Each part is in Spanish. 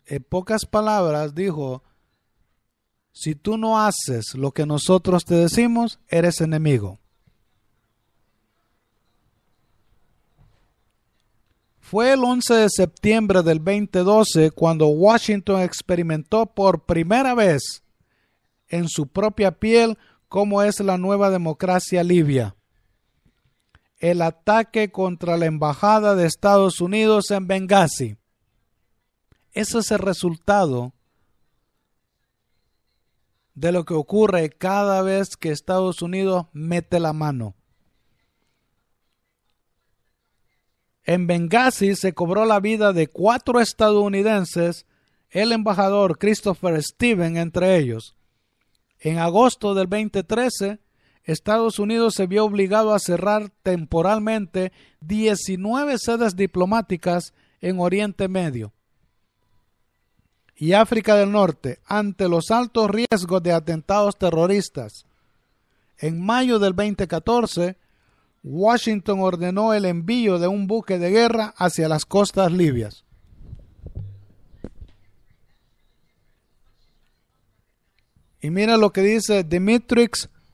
En pocas palabras dijo, si tú no haces lo que nosotros te decimos, eres enemigo. Fue el 11 de septiembre del 2012 cuando Washington experimentó por primera vez en su propia piel cómo es la nueva democracia libia. El ataque contra la embajada de Estados Unidos en Benghazi. Ese es el resultado de lo que ocurre cada vez que Estados Unidos mete la mano. En Benghazi se cobró la vida de 4 estadounidenses, el embajador Christopher Stevens entre ellos. En agosto del 2013, Estados Unidos se vio obligado a cerrar temporalmente 19 sedes diplomáticas en Oriente Medio y África del Norte ante los altos riesgos de atentados terroristas. En mayo del 2014, Washington ordenó el envío de un buque de guerra hacia las costas libias. Y mira lo que dice Dmitry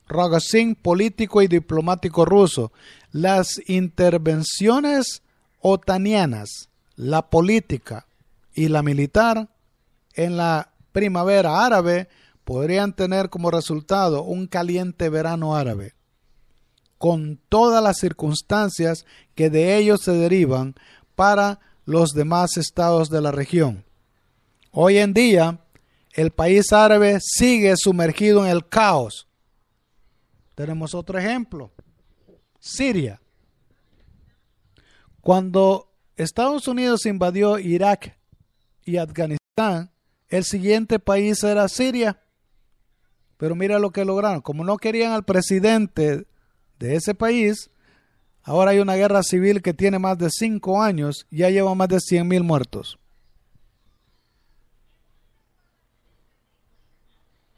Rogozin, político y diplomático ruso. Las intervenciones otanianas, la política y la militar en la primavera árabe podrían tener como resultado un caliente verano árabe, con todas las circunstancias que de ellos se derivan para los demás estados de la región. Hoy en día, el país árabe sigue sumergido en el caos. Tenemos otro ejemplo, Siria. Cuando Estados Unidos invadió Irak y Afganistán, el siguiente país era Siria. Pero mira lo que lograron. Como no querían al presidente de ese país, ahora hay una guerra civil que tiene más de 5 años y ya lleva más de 100,000 muertos.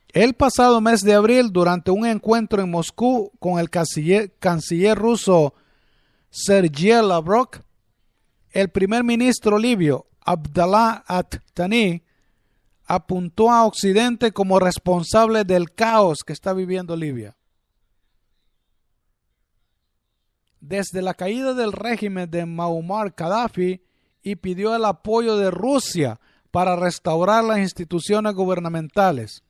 El pasado mes de abril, durante un encuentro en Moscú con el canciller ruso Sergei Lavrov, el primer ministro libio Abdallah At-Thani apuntó a Occidente como responsable del caos que está viviendo Libia. Desde la caída del régimen de Muammar Gaddafi, y pidió el apoyo de Rusia para restaurar las instituciones gubernamentales.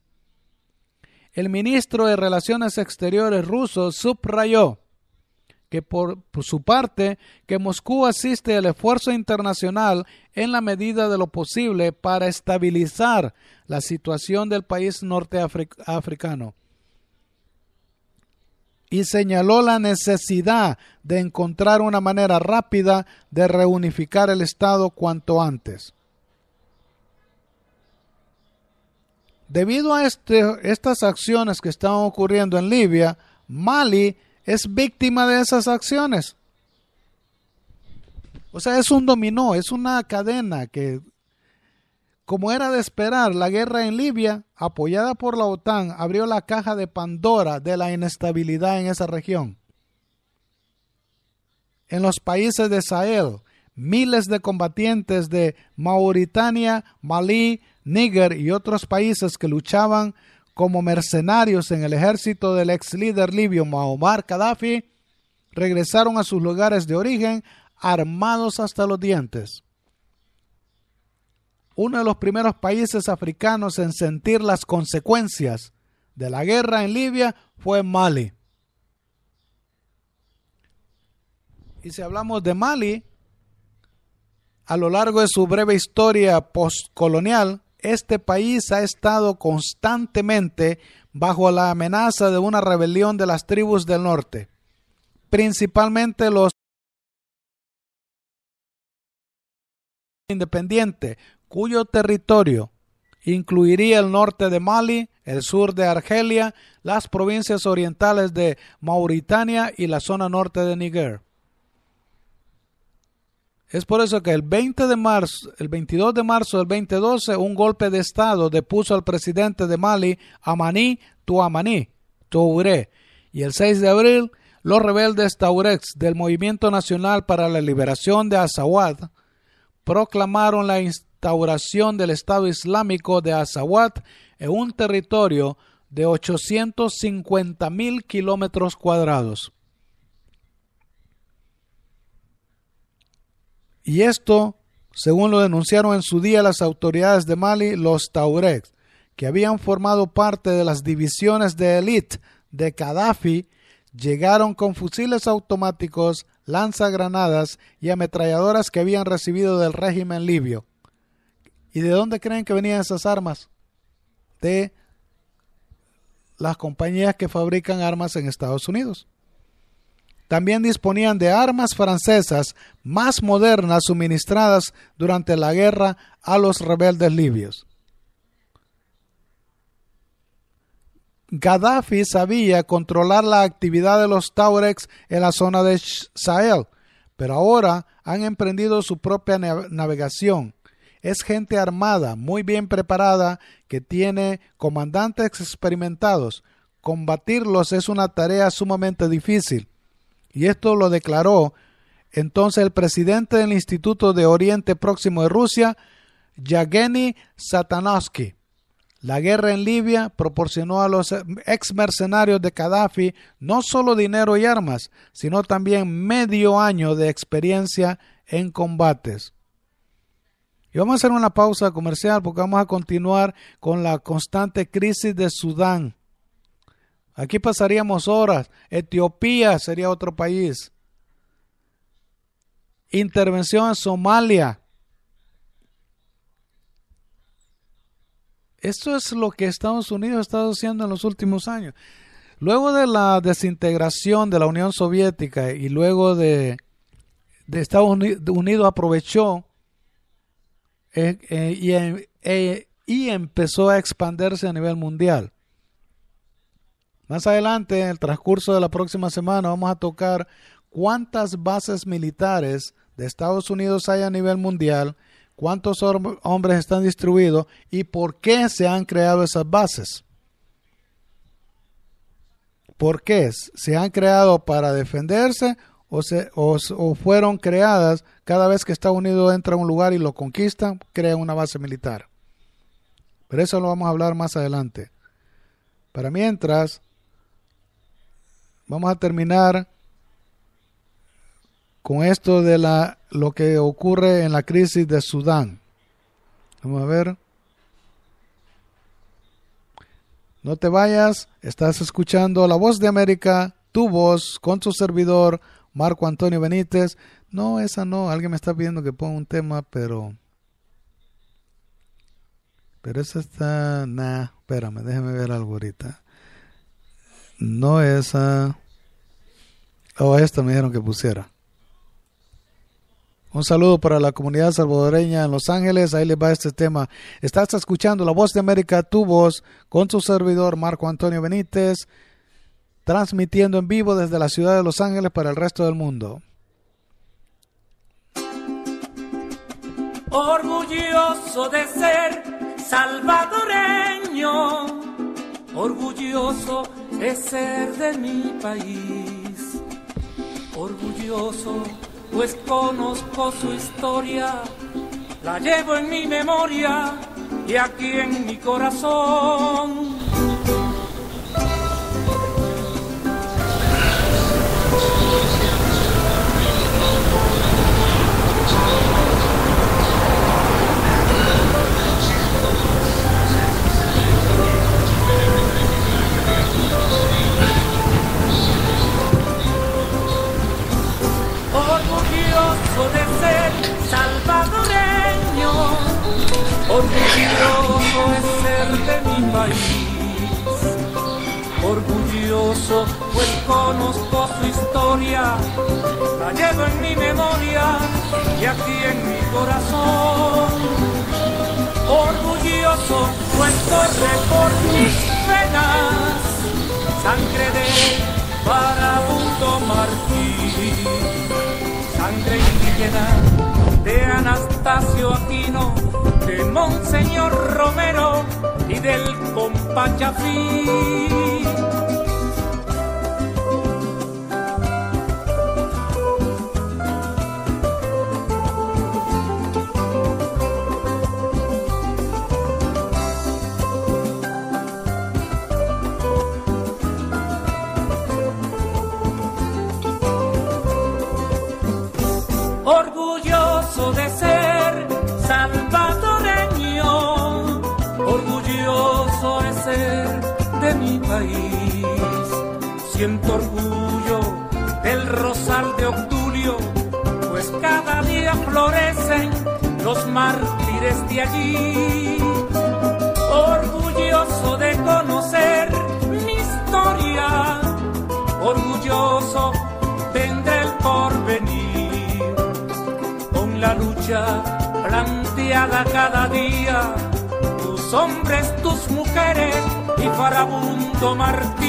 El ministro de Relaciones Exteriores ruso subrayó que por su parte que Moscú asiste al esfuerzo internacional en la medida de lo posible para estabilizar la situación del país norteafricano y señaló la necesidad de encontrar una manera rápida de reunificar el Estado cuanto antes. Debido a estas acciones que están ocurriendo en Libia, Mali es víctima de esas acciones. O sea, es un dominó, es una cadena que, como era de esperar, la guerra en Libia, apoyada por la OTAN, abrió la caja de Pandora de la inestabilidad en esa región. En los países de Sahel, miles de combatientes de Mauritania, Malí, Níger y otros países que luchaban como mercenarios en el ejército del ex líder libio Muammar Gaddafi regresaron a sus lugares de origen armados hasta los dientes. Uno de los primeros países africanos en sentir las consecuencias de la guerra en Libia fue Mali. Y si hablamos de Mali, a lo largo de su breve historia postcolonial, este país ha estado constantemente bajo la amenaza de una rebelión de las tribus del norte, principalmente los independientes, cuyo territorio incluiría el norte de Mali, el sur de Argelia, las provincias orientales de Mauritania y la zona norte de Níger. Es por eso que el 22 de marzo del 2012, un golpe de Estado depuso al presidente de Mali, Amani Touré, y el 6 de abril, los rebeldes Touaregs del Movimiento Nacional para la Liberación de Azawad proclamaron la instauración del Estado Islámico de Azawad en un territorio de 850,000 kilómetros cuadrados. Y esto, según lo denunciaron en su día las autoridades de Mali, los Tuaregs, que habían formado parte de las divisiones de élite de Gaddafi, llegaron con fusiles automáticos, lanzagranadas y ametralladoras que habían recibido del régimen libio. ¿Y de dónde creen que venían esas armas? De las compañías que fabrican armas en Estados Unidos. También disponían de armas francesas más modernas suministradas durante la guerra a los rebeldes libios. Gaddafi sabía controlar la actividad de los Tuaregs en la zona de Sahel, pero ahora han emprendido su propia navegación. Es gente armada, muy bien preparada, que tiene comandantes experimentados. Combatirlos es una tarea sumamente difícil. Y esto lo declaró entonces el presidente del Instituto de Oriente Próximo de Rusia, Yevgeny Satanovsky. La guerra en Libia proporcionó a los ex mercenarios de Gaddafi no solo dinero y armas, sino también medio año de experiencia en combates. Y vamos a hacer una pausa comercial porque vamos a continuar con la constante crisis de Sudán. Aquí pasaríamos horas. Etiopía sería otro país. Intervención en Somalia. Esto es lo que Estados Unidos ha estado haciendo en los últimos años. Luego de la desintegración de la Unión Soviética y luego de Estados Unidos aprovechó y empezó a expandirse a nivel mundial. Más adelante, en el transcurso de la próxima semana, vamos a tocar cuántas bases militares de Estados Unidos hay a nivel mundial, cuántos hombres están distribuidos y por qué se han creado esas bases. ¿Por qué? ¿Se han creado para defenderse o fueron creadas cada vez que Estados Unidos entra a un lugar y lo conquista, crea una base militar? Pero eso lo vamos a hablar más adelante. Para mientras, vamos a terminar con esto de lo que ocurre en la crisis de Sudán. Vamos a ver. No te vayas, estás escuchando La Voz de América, tu voz, con tu servidor, Marco Antonio Benítez. No, esa no, alguien me está pidiendo que ponga un tema, pero esa está, espérame, déjame ver algo ahorita. No esa, esta me dijeron que pusiera. Un saludo para la comunidad salvadoreña en Los Ángeles. Ahí les va este tema. Estás escuchando La Voz de América, tu voz, con su servidor Marco Antonio Benítez, transmitiendo en vivo desde la ciudad de Los Ángeles para el resto del mundo. Orgulloso de ser salvadoreño, orgulloso de ser de mi país, orgulloso pues conozco su historia, la llevo en mi memoria y aquí en mi corazón. Orgulloso de ser salvadoreño, orgulloso de ser de mi país, orgulloso pues conozco su historia, la llevo en mi memoria y aquí en mi corazón. Orgulloso pues corre por mis venas sangre de vagabundo martín, sangre indígena de Anastasio Aquino, de Monseñor Romero y del compa Chafí. mártires de allí. Orgulloso de conocer mi historia, orgulloso tendré el porvenir. Con la lucha planteada cada día, tus hombres, tus mujeres y farabundo Martín.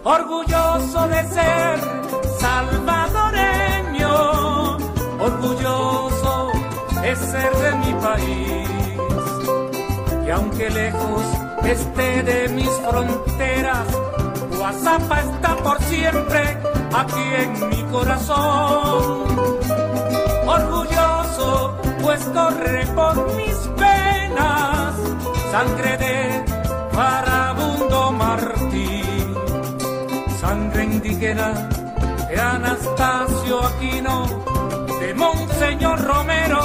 Orgulloso de ser salvadoreño, orgulloso de ser de mi país. Y aunque lejos esté de mis fronteras, Guazapa está por siempre aquí en mi corazón. Orgulloso, pues corre por mis venas sangre de farabundo Martín. Sangre indígena de Anastasio Aquino, de Monseñor Romero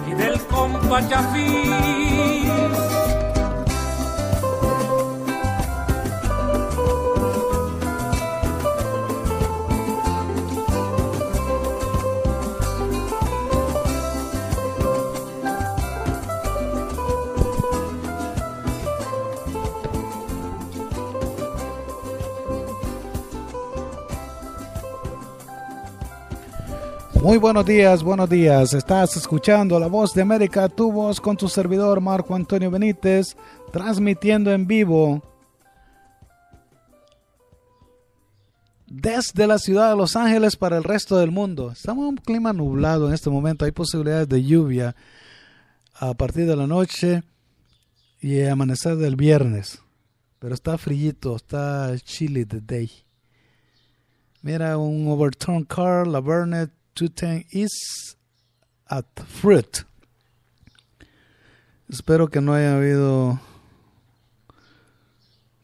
y del compa Chafí. Muy buenos días, buenos días. Estás escuchando La Voz de América, tu voz, con tu servidor Marco Antonio Benítez, transmitiendo en vivo desde la ciudad de Los Ángeles para el resto del mundo. Estamos en un clima nublado en este momento, hay posibilidades de lluvia a partir de la noche y amanecer del viernes, pero está frillito, está chilly the day. Mira, un overturned car, La Vernet 210 East at Fruit. Espero que no haya habido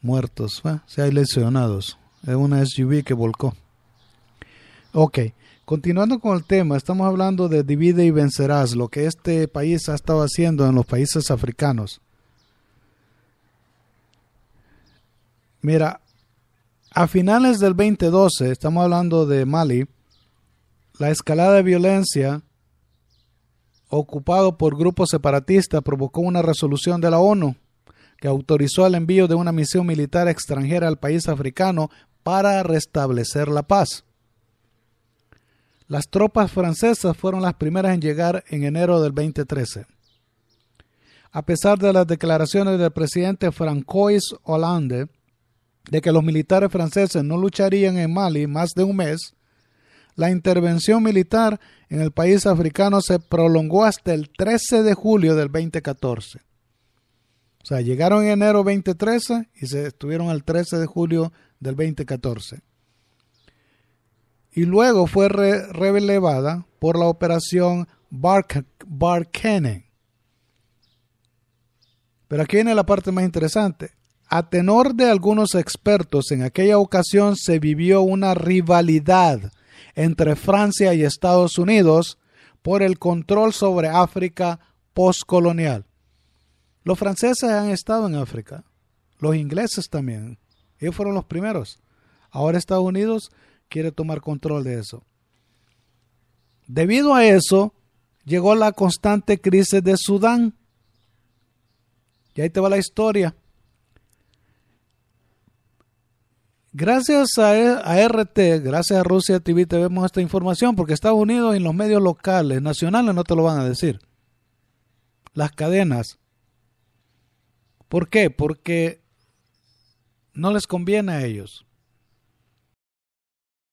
muertos, si hay lesionados. Es una SUV que volcó. Ok, continuando con el tema, estamos hablando de divide y vencerás, lo que este país ha estado haciendo en los países africanos. Mira, a finales del 2012, estamos hablando de Mali, la escalada de violencia ocupado por grupos separatistas provocó una resolución de la ONU que autorizó el envío de una misión militar extranjera al país africano para restablecer la paz. Las tropas francesas fueron las primeras en llegar en enero del 2013. A pesar de las declaraciones del presidente Francois Hollande de que los militares franceses no lucharían en Mali más de un mes, la intervención militar en el país africano se prolongó hasta el 13 de julio del 2014. O sea, llegaron en enero 2013 y se estuvieron el 13 de julio del 2014. Y luego fue relevada por la operación Barkhane. Pero aquí viene la parte más interesante. A tenor de algunos expertos, en aquella ocasión se vivió una rivalidad entre Francia y Estados Unidos por el control sobre África postcolonial. Los franceses han estado en África, los ingleses también, ellos fueron los primeros. Ahora Estados Unidos quiere tomar control de eso. Debido a eso, llegó la constante crisis de Sudán. Y ahí te va la historia. Gracias a RT, gracias a Rusia TV, te vemos esta información, porque Estados Unidos en los medios locales, nacionales, no te lo van a decir. Las cadenas. ¿Por qué? Porque no les conviene a ellos.